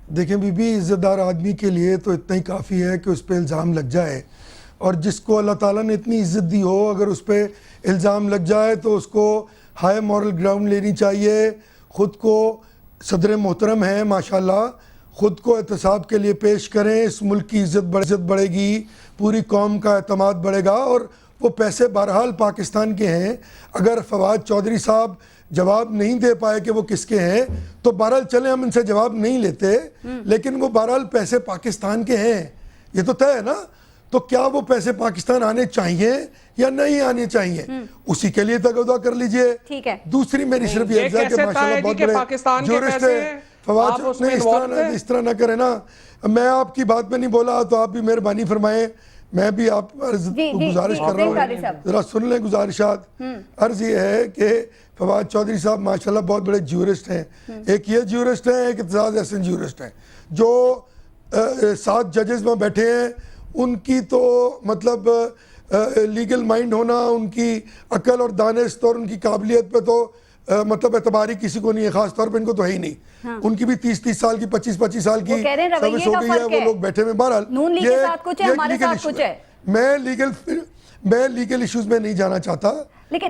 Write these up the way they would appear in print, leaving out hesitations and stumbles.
देखें बीबी, इज़्ज़तदार आदमी के लिए तो इतना ही काफ़ी है कि उस पर इल्ज़ाम लग जाए, और जिसको अल्लाह ताला ने इतनी इज़्ज़त दी हो, अगर उस पर इल्ज़ाम लग जाए तो उसको हाई मॉरल ग्राउंड लेनी चाहिए। ख़ुद को सदर मोहतरम है माशाल्लाह, ख़ुद को एहतसाब के लिए पेश करें, इस मुल्क की इज़्ज़त बढ़ेगी, पूरी कौम का एतमाद बढ़ेगा। और वो पैसे बहरहाल पाकिस्तान के हैं। अगर फवाद चौधरी साहब जवाब नहीं दे पाए कि वो किसके हैं, तो बहरहाल चले, हम इनसे जवाब नहीं लेते, लेकिन वो बहरहाल पैसे पाकिस्तान के हैं, ये तो तय है ना। तो क्या वो पैसे पाकिस्तान आने चाहिए या नहीं आने चाहिए, उसी के लिए तगदा कर लीजिए। ठीक है। दूसरी मेरी सिर्फ ये है कि माशाल्लाह बहुत बड़े जूरिस्ट है फवाद, इस तरह ना करे ना। मैं आपकी बात में नहीं बोला तो आप भी मेहरबानी फरमाएं, मैं भी आप गुजारिश कर रहा हूँ, जरा सुन लें गुजारिशात। अर्ज ये है कि फवाद चौधरी साहब माशाल्लाह बहुत बड़े जूरिस्ट हैं। एक ये जूरिस्ट हैं, एक इत्तेज़ाज़ एहसन जूरिस्ट हैं। जो 7 जजेस में बैठे हैं, उनकी तो मतलब लीगल माइंड होना, उनकी अकल और दानिश और उनकी काबिलियत पे तो मतलब एतबारी किसी को नहीं है, खास तौर पे इनको तो है ही नहीं। हाँ। उनकी भी 30-30 साल की 25-25 साल की सर्विस हो गई है, वो लोग बैठे में। बहरहाल मैं लीगल इश्यूज में नहीं जाना चाहता,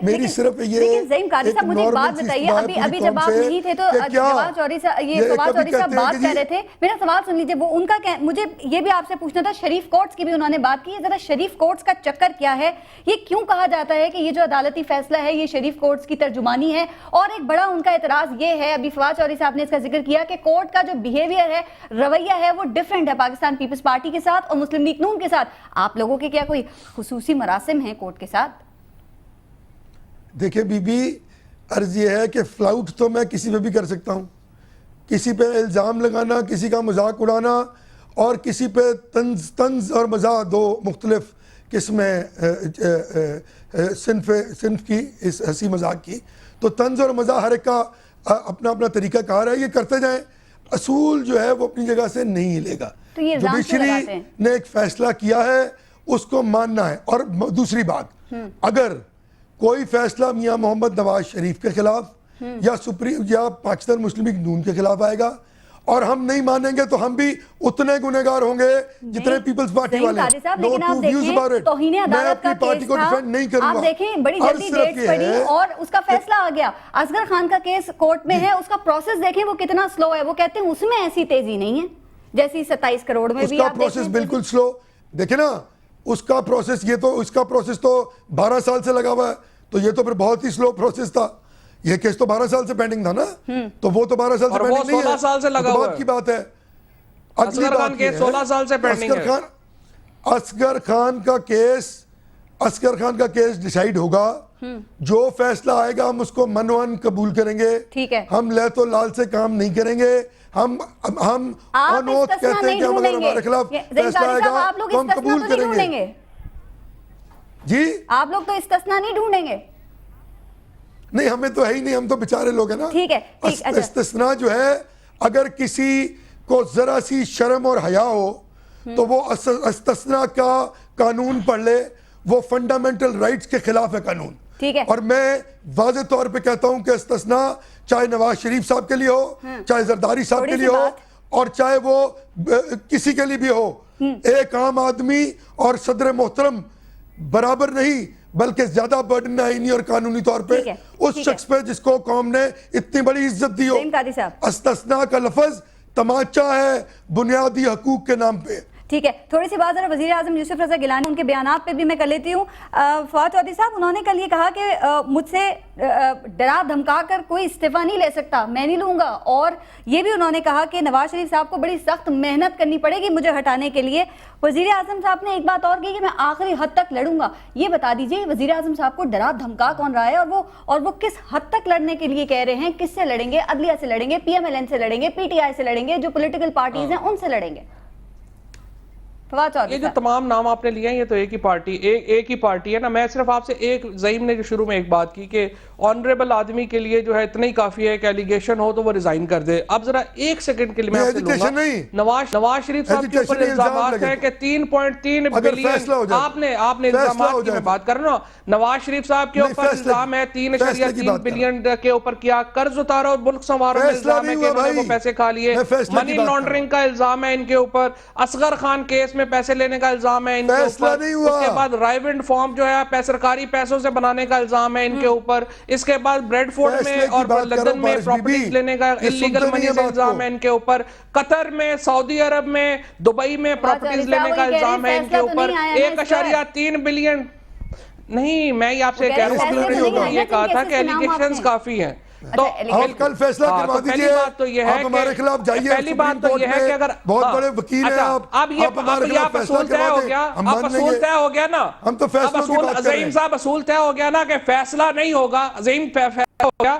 मेरी सिर्फ ज़हीम कारी साहब मुझे एक बात बताइए, अभी जब आप नहीं थे तो फवाद चौधरी साहब बात कर रहे थे, मेरा सवाल सुन लीजिए। वो उनका मुझे ये भी आपसे पूछना था, शरीफ कोर्ट्स की भी उन्होंने बात की। जरा शरीफ कोर्ट्स का चक्कर क्या है, ये क्यों कहा जाता है कि ये जो अदालती फैसला है ये शरीफ कोर्ट्स की तर्जुमानी है? और एक बड़ा उनका एतराज ये है, अभी फवाद चौधरी साहब ने इसका जिक्र किया कि कोर्ट का जो बिहेवियर है, रवैया है, वो डिफरेंट है पाकिस्तान पीपल्स पार्टी के साथ और मुस्लिम लीग नून के साथ। आप लोगों के क्या कोई खुसूसी मरासिम हैं कोर्ट के साथ? देखिए बीबी, अर्ज ये है कि फ्लाउट तो मैं किसी पे भी कर सकता हूँ, किसी पे इल्ज़ाम लगाना, किसी का मजाक उड़ाना और किसी पे तंज और मज़ाक, दो मुख्तलिफ किस्में सिनफ की, इस हंसी मजाक की। तो तंज और मज़ाक हर एक का अपना अपना तरीका कार है, ये करते जाएं, असूल जो है वो अपनी जगह से नहीं हिलेगा। तो जुडिशरी ने एक फैसला किया है, उसको मानना है। और दूसरी बात, अगर कोई फैसला मियां मोहम्मद नवाज शरीफ के खिलाफ या पाकिस्तान मुस्लिम लीग नून के खिलाफ आएगा और हम नहीं मानेंगे तो हम भी उतने गुनहगार होंगे जितने पीपल्स पार्टी वाले। लेकिन आप देखें तौहीन अदालत का केस था, आप देखें बड़ी जल्दी डेट्स पड़ी और उसका फैसला आ गया। असगर खान का केस कोर्ट में है, उसका प्रोसेस देखें वो कितना स्लो है। वो कहते हैं उसमें ऐसी तेजी नहीं है जैसी 27 करोड़ में भी। उसका प्रोसेस बिल्कुल स्लो, देखे ना उसका प्रोसेस, ये तो इसका प्रोसेस तो 12 साल से लगा हुआ है, तो ये तो फिर बहुत ही स्लो प्रोसेस था। ये केस तो 12 साल से पेंडिंग था ना, तो वो तो 12 साल से पेंडिंग नहीं है, 16 साल से लगा हुआ है। की बात है। अगली बात के 16 साल से पेंडिंग है। असगर खान का केस डिसाइड होगा, जो फैसला आएगा हम उसको मनोअन कबूल करेंगे। ठीक है, हम ले तो लाल से काम नहीं करेंगे। हम अनोथ कहते हैं कि हम अगर हमारे खिलाफ फैसला आएगा तो हम कबूल करेंगे। जी आप लोग तो इस्तिस्ना नहीं ढूंढेंगे? नहीं, हमें तो है ही नहीं, हम तो बेचारे लोग हैं ना। ठीक है, इस्तिस्ना जो है, अगर किसी को जरा सी शर्म और हया हो तो वो इस्तिस्ना का कानून पढ़ ले, वो फंडामेंटल राइट्स के खिलाफ है कानून। ठीक है, और मैं वाज़े तौर पे कहता हूं कि इस्तिस्ना चाहे नवाज शरीफ साहब के लिए हो, चाहे जरदारी साहब के लिए हो, और चाहे वो किसी के लिए भी हो, एक आम आदमी और सदर मोहतरम बराबर नहीं बल्कि ज्यादा बर्डन आईनी और कानूनी तौर पे उस शख्स पे जिसको कौम ने इतनी बड़ी इज्जत दी हो। इस्तिस्ना का लफ्ज तमाचा है बुनियादी हकूक के नाम पे। ठीक है, थोड़ी सी बात जरा वज़ीर आज़म यूसुफ रज़ा गिलानी उनके बयानात पे भी मैं कर लेती हूँ। फवाद चौधरी साहब, उन्होंने कल ये कहा कि मुझसे डरा धमका कर कोई इस्तीफ़ा नहीं ले सकता, मैं नहीं लूँगा। और ये भी उन्होंने कहा कि नवाज शरीफ साहब को बड़ी सख्त मेहनत करनी पड़ेगी मुझे हटाने के लिए। वज़ीर आज़म साहब ने एक बात और की कि मैं आखिरी हद तक लड़ूंगा। ये बता दीजिए वज़ीर आज़म साहब को डरा धमका कौन रहा है, और वो किस हद तक लड़ने के लिए कह रहे हैं? किससे लड़ेंगे? अदलिया से लड़ेंगे, PMLN से लड़ेंगे, PTI से लड़ेंगे, जो पोलिटिकल पार्टीज हैं उनसे लड़ेंगे? ये जो तमाम नाम आपने लिए हैं ये तो एक ही पार्टी है ना। मैं सिर्फ आपसे एक, ज़हीम ने जो शुरू में एक बात की कि ऑनरेबल आदमी के लिए जो है इतना ही काफी है कि एलिगेशन हो तो वो रिजाइन कर दे। अब जरा एक सेकंड के लिए मैं आपसे लूंगा, नवाज शरीफ साहब के ऊपर इल्जामात है कि 3.3 बिलियन, आपने इल्जामात की मैं बात कर रहा हूं, नवाज शरीफ साहब के ऊपर इल्जाम है 3.3 बिलियन के ऊपर किया कर्ज उतारा और मुल्क संवारो में इल्जाम है कि इन्होंने वो पैसे खा लिए, मनी लॉन्ड्रिंग का इल्जाम है इनके ऊपर, असगर खान केस में पैसे लेने का इल्जाम है इनके ऊपर, उसके बाद राइवेंड फॉर्म जो है सरकारी पैसों से बनाने का इल्जाम है इनके ऊपर, इसके बाद ब्रेडफोर्ड में और लंदन में प्रॉपर्टीज लेने का इलीगल मनी से इल्जाम है इनके ऊपर, कतर में, सऊदी अरब में, दुबई में प्रॉपर्टीज लेने का इल्जाम है इनके ऊपर, 1.3 बिलियन। नहीं, मैं ये आपसे कह रहा हूँ, ये कहा था कि एलिगेशंस काफी हैं, तो आप कल फैसला करवा दीजिए। बात तो ये है, आप हमारे खिलाफ जाइए, पहली बात तो ये है कि अगर बहुत बड़े वकील हैं आप, अब ये असूल तय हो गया, अब असूल तय हो गया ना, हम तो फैसला की बात कर रहे हैं। अज़ीम साहब, असूल तय हो गया ना कि फैसला नहीं होगा, अज़ीम फैसला हो गया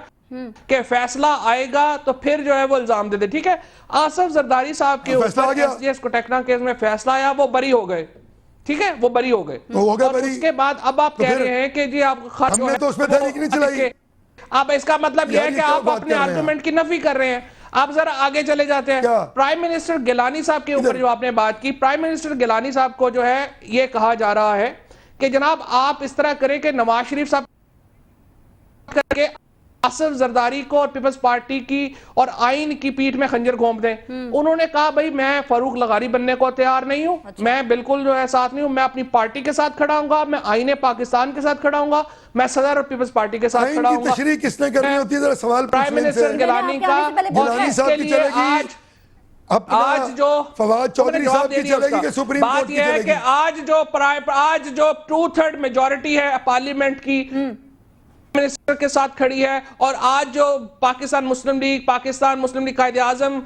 कि फैसला आएगा तो फिर जो है वो इल्जाम दे दे, ठीक है। आसिफ जरदारी साहब के ऊपर एसजीएस कोटेक्ना केस में फैसला आया, वो बरी हो गए, ठीक है, वो बरी हो गए, और उसके बाद अब आप कह रहे हैं कि जी आप हमने तो उसमें तहरीक नहीं चलाई। अब इसका मतलब यह है कि आप अपने आर्गुमेंट की नफी कर रहे हैं। आप जरा आगे चले जाते हैं, प्राइम मिनिस्टर गिलानी साहब के ऊपर जो आपने बात की, प्राइम मिनिस्टर गिलानी साहब को जो है ये कहा जा रहा है कि जनाब आप इस तरह करें कि नवाज शरीफ साहब करके आसिफ जरदारी को और पीपल्स पार्टी की और आइन की पीठ में खंजर घोंप दें। उन्होंने कहा भाई मैं फारूक लगारी बनने को तैयार नहीं हूं, मैं बिल्कुल जो है साथ नहीं हूं, मैं अपनी पार्टी के साथ खड़ा हूंगा, मैं आईने पाकिस्तान के साथ खड़ा हूंगा, मैं सदर और पीपल्स पार्टी के साथ खड़ा हूंगा। तशरीह किसने करनी होती है, जरा सवाल प्राइम मिनिस्टर गिलानी का, गिलानी साहब की चलेगी, आज जो फवाद चौधरी साहब की चलेगी कि सुप्रीम कोर्ट की चलेगी? आज जो 2/3 मेजॉरिटी है पार्लियामेंट की मिनिस्टर के साथ खड़ी है, और आज जो पाकिस्तान मुस्लिम लीग कायदे आजम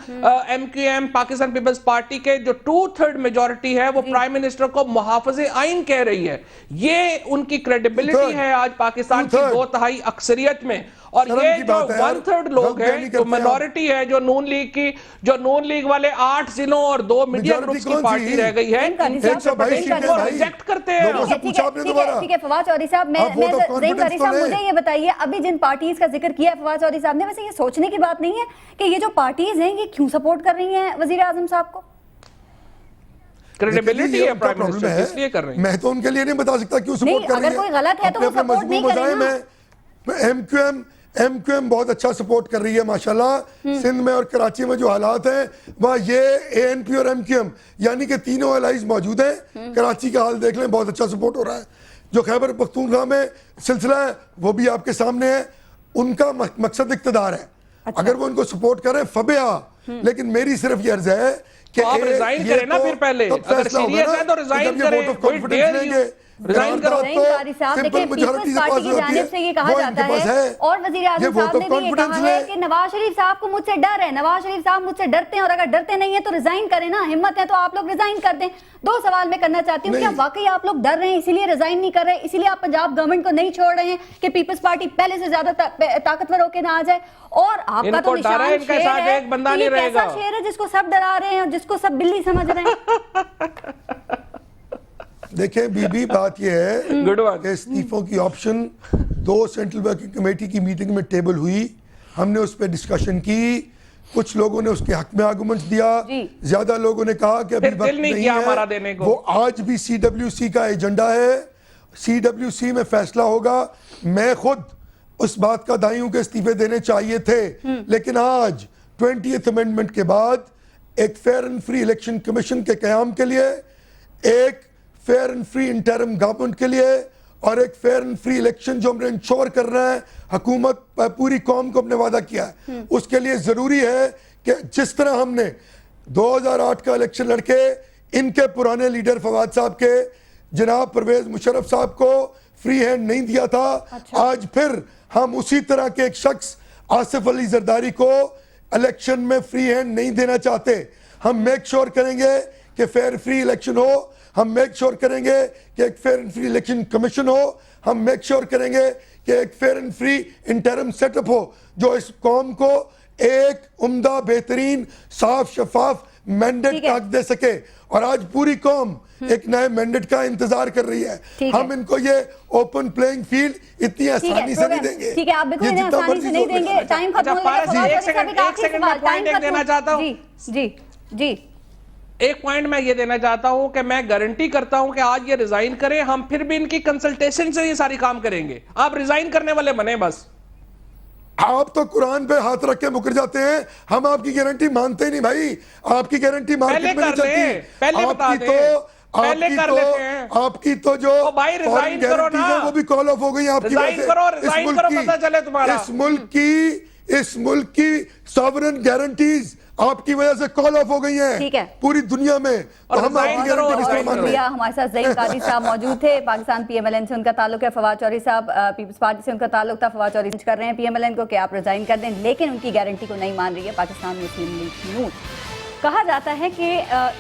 MQM पाकिस्तान पीपल्स पार्टी के जो 2/3 मेजॉरिटी है वो प्राइम मिनिस्टर को मुहाफिज़े आइन कह रही है, ये उनकी क्रेडिबिलिटी है आज पाकिस्तान की 2/3 अक्सरियत में। और ये जो 1/3 लोग हैं, जो मिनॉरिटी है, जो नून लीग वाले 8 जिलों और 2 मीडिया ग्रुप्स की पार्टी रह गई है, रिजेक्ट करते हैं। ठीक है फवाद चौधरी साहब, मुझे ये बताइए, अभी जिन पार्टीज का जिक्र किया है फवाद चौधरी साहब ने, वैसे ये सोचने की बात नहीं है कि ये जो पार्टीज हैं ये क्यों सपोर्ट कर रही हैं वजीर आजम साहब को? क्रेडिबिलिटी है प्राइम मिनिस्टर, इसलिए कर रहे हैं। मैं तो उनके लिए नहीं बता सकता क्यों सपोर्ट कर रही है। अगर कोई गलत है तो वो सपोर्ट नहीं करेंगे। MQM बहुत अच्छा सपोर्ट कर रही है माशाल्लाह। सिंध में और कराची में जो हालात हैं वहाँ ये ANP और MQM यानी कि तीनों एलाइज मौजूद हैं। कराची का हाल देख लें, बहुत अच्छा सपोर्ट हो रहा है। जो खैबर पख्तूनख्वा में सिलसिला है वो भी आपके सामने है। उनका मकसद इक़्तिदार है। अगर वो उनको सपोर्ट करें फबिया, लेकिन मेरी सिर्फ ये अर्ज है कि आप रिजाइन करें ना फिर पहले, अगर सीरियस है तो रिजाइन करें, कोई देर नहीं, रिजाइन करो। कारी साहब देखिए, पीपल्स पार्टी की जानिब से ये कहा जाता है और वजीर आजम साहब ने भी ये कहा है कि नवाज शरीफ साहब को मुझसे डर है, नवाज शरीफ साहब मुझसे डरते हैं, और अगर डरते नहीं है तो रिजाइन करें ना, हिम्मत है तो आप लोग रिजाइन कर दें। 2 सवाल मैं करना चाहती हूँ, क्या वाकई आप लोग डर रहे हैं इसीलिए रिजाइन नहीं कर रहे, इसीलिए आप पंजाब गवर्नमेंट को नहीं छोड़ रहे हैं कि पीपल्स पार्टी पहले से ज्यादा ताकतवर होकर ना आ जाए? और आपका तो निशान शेर है, ये कैसा शेर है जिसको सब डरा रहे हैं और जिसको सब बिल्ली समझ रहे हैं? देखें बीबी, बात यह है कि इस्तीफों की ऑप्शन 2 सेंट्रल वर्किंग कमेटी की मीटिंग में टेबल हुई, हमने उस पर डिस्कशन की, कुछ लोगों ने उसके हक में आर्गुमेंट्स दिया, ज्यादा लोगों ने कहा कि अभी वक्त नहीं है, वो आज भी CWC का एजेंडा है, CWC में फैसला होगा। मैं खुद उस बात का दाई हूं कि इस्तीफे देने चाहिए थे, लेकिन आज 20th अमेंडमेंट के बाद एक fair and free election commission के क़याम के लिए, एक fair and free interim government के लिए और एक फेयर एंड फ्री इलेक्शन जो हमने इंश्योर कर रहे हैं, हुकूमत पूरी कौम को अपने वादा किया है, उसके लिए जरूरी है कि जिस तरह हमने 2008 का इलेक्शन लड़के इनके पुराने लीडर फवाद साहब के जनाब परवेज मुशर्रफ साहब को फ्री हैंड नहीं दिया था, आज फिर हम उसी तरह के एक शख्स आसिफ अली जरदारी को इलेक्शन में फ्री हैंड नहीं देना चाहते। हम मेक श्योर करेंगे कि फेयर फ्री इलेक्शन हो, हम मेक श्योर करेंगे कि एक fair and free election commission हो, हम मेक श्योर करेंगे कि एक fair and free interim setup हो जो इस कौम को एक उम्दा बेहतरीन साफ शफाफ मैंडेट का हक दे सके। और आज पूरी कौम एक नए मैंडेट का इंतजार कर रही है। हम इनको ये ओपन प्लेइंग फील्ड इतनी आसानी से नहीं देंगे। ठीक है, आप बिल्कुल इतनी आसानी से नहीं देंगे। टाइम खत्म हो गया। एक सेकंड में पॉइंट देना चाहता हूं। जी एक पॉइंट मैं ये देना चाहता हूं कि मैं गारंटी करता हूं कि आज ये रिजाइन करें, हम फिर भी इनकी कंसल्टेशन से ये सारी काम करेंगे। आप रिजाइन करने वाले बने बस। आप तो कुरान पे हाथ रख के मुकर जाते हैं, हम आपकी गारंटी मानते ही नहीं भाई। आपकी गारंटी मार्केट में नहीं चलती। आपकी तो जो भाई रिजाइन करो ना, वो भी कॉल ऑफ हो गई आपकी वजह से। इस मुल्क की सॉवरेन गारंटीज आपकी वजह से कॉल ऑफ हो गई हैं। ठीक है, पूरी दुनिया में। तो हम आपकी गारंटी किसको मान रहे हैं? हमारे साथ ज़ईद कादरी साहब मौजूद थे, पाकिस्तान PMLN से उनका ताल्लुक है। फवाद चौधरी साहब पीपल्स पार्टी से उनका ताल्लुक था। फवाद चौधरी कर रहे हैं PMLN को कि आप रिजाइन कर दें, लेकिन उनकी गारंटी को नहीं मान रही है पाकिस्तान मुस्लिम लीग नून। कहा जाता है कि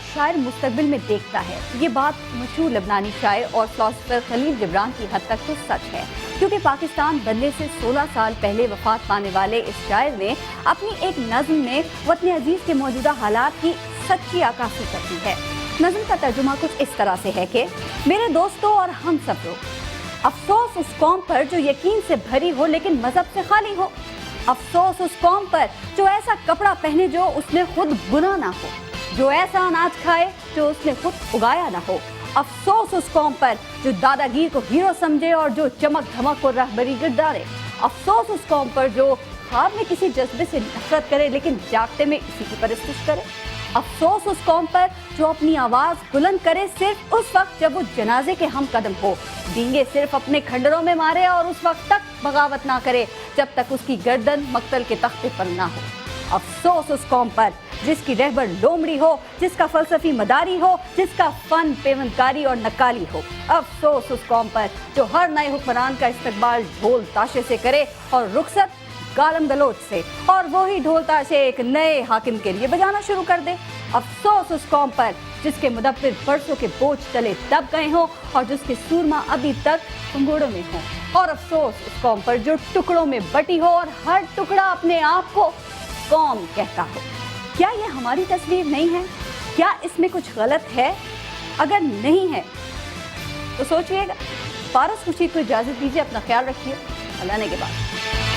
शायर मुस्तकबिल में देखता है। ये बात मशहूर लबनानी शायर और फिलोसोफर खलील जिब्रान की हद तक तो सच है, क्योंकि पाकिस्तान बनने से 16 साल पहले वफात पाने वाले इस शायर ने अपनी एक नज़्म में वतन अजीज़ के मौजूदा हालात की सच्ची अक्कासी कर दी है। नज़्म का तर्जुमा कुछ इस तरह से है कि मेरे दोस्तों और हम सब लोग, अफसोस उस कौम पर जो यकीन से भरी हो लेकिन मजहब से खाली हो। अफसोस उस कौम पर जो ऐसा कपड़ा पहने जो उसने खुद बुना ना हो, जो ऐसा अनाज खाए जो उसने खुद उगाया ना हो। अफसोस उस कौम पर जो दादागीर को हीरो समझे और जो चमक धमक को रहबरी गिरदारे। अफसोस उस कौम पर जो ख्वाब में किसी जज्बे से नफरत करे लेकिन जागते में इसी की परस्तिश करे। अफसोस उस कौम पर जो अपनी आवाज़ बुलंद करे सिर्फ उस वक्त जब वो जनाजे के हम कदम हो, डींगे सिर्फ अपने खंडरों में मारे और उस वक्त तक बगावत ना करे जब तक उसकी गर्दन मक्तल के तख्ते पर ना हो। अफसोस उस कौम पर जिसकी रहबर लोमड़ी हो, जिसका फलसफी मदारी हो, जिसका फन पेवनकारी और नकाली हो। अफसोस उस कौम पर जो हर नए हुक्मरान का इस्तकबाल ढोल ताशे से करे और रुखसत गालम गलोच से, और वही ढोल ताशे एक नए हाकिम के लिए बजाना शुरू कर दे। अफसोस उस कौम पर जिसके मुदब्बिर बरसों के बोझ तले दब गए हों और जिसके सूरमा अभी तक पंगोड़ों में हों। और अफसोस उस कौम पर जो टुकड़ों में बटी हो और हर टुकड़ा अपने आप को कौम कहता हो। क्या ये हमारी तस्वीर नहीं है? क्या इसमें कुछ गलत है? अगर नहीं है तो सोचिएगा। पारस खुर्शीद को इजाज़त दीजिए, अपना ख्याल रखिए। अल्लाह ने के बाद।